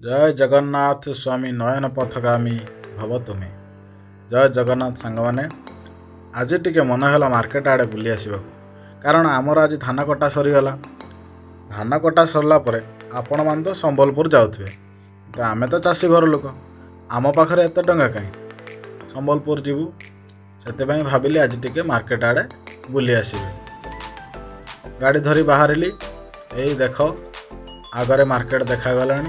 जय जगन्नाथ स्वामी नयन पथगामी भव तुमे। जय जगन्नाथ सांग मैंने आज टिके मन है मार्केट आड़े बुली आसवा कारण आमर आज धान कटा सरीगला। धान कटा सरला परे आपण मान तो संबलपुर जाऊे तो आमे तो चाषी घर लोक आम पाखे एत टंका कहीं संबलपुर जीवु से भाविली आज टिके मार्केट आड़े बुली आसबे। गाड़ी धरी बाहरिली यही देख आगरे मार्केट देखागला।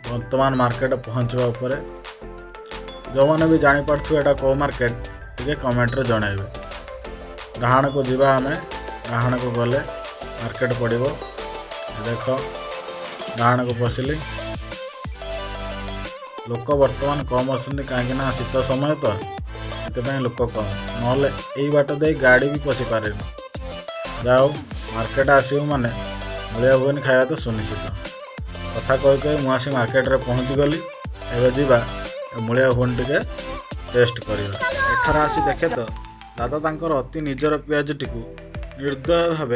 वर्तमान मार्केट पहुँचवा उपरे जो मैंने भी जापारे एटा कौ मार्केट टे कमेंट रे जनइबे। डाहाण को जीवा आम डाहाण को गले मार्केट पड़ो देख डाहाण को पशिली लोक वर्तमान कम अच्छा कहीं शीत समय तो ये लोक कम ना यही बाट दे गाड़ी भी पशि पारे जाओ मार्केट आसो माने मुलिया भुवनी खाया तो सुनिश्चित कथा कही मुझे मार्केट रे पहुँच गली एवं जीवा मुलिया भुवन टे टेस्ट करवा। एठार आसी देखे तो दादा तांकर अति निजर पियाज टी निर्दय भाव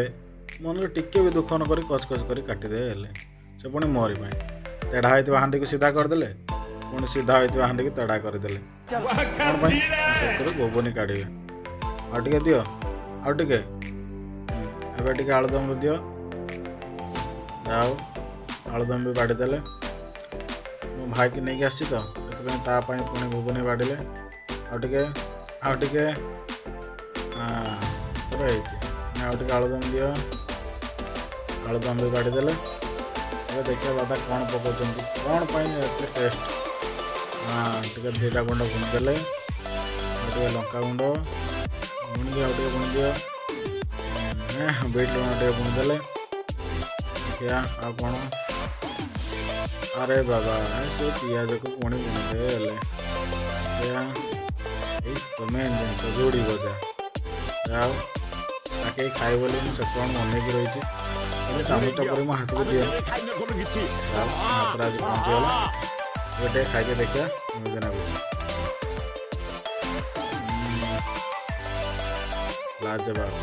मन टिके भी दुख नक कचकच कर काटिदे से पुणी मोरी तेढ़ा होता हाँडी को सीधा करदे पुणी सीधा होता हाँडी को तेढ़ा करदे गोबनी काढ़े आगे दियो आगे एवं आलुदम दियो जाओ आलुदम भी बाड़ीदे मो भाई की नहीं आसी तो तापाई पुणी घुगुनी बाड़े आगे आगे आलुदम दियो आलुदम भी बाड़ीदे देखिए दादा कौन पकाउं कौन पाई टेस्ट टे दुईटा गुंड बुणीदे लंका गुंड बुणी आगे बुणी दियो बीट लुण टे बुणीदे क्या आ कौन अरे बाबा से पियाज को पुणी बुणीदे क्या मेन जिनस जोड़ी बजा जाओ ताकि खाई बोली मुझे कौन मन रही चामचटा पर मो हाथ को दिए हाथ आज पहुँचीगला गोटे खाई देखिए लाजवाब।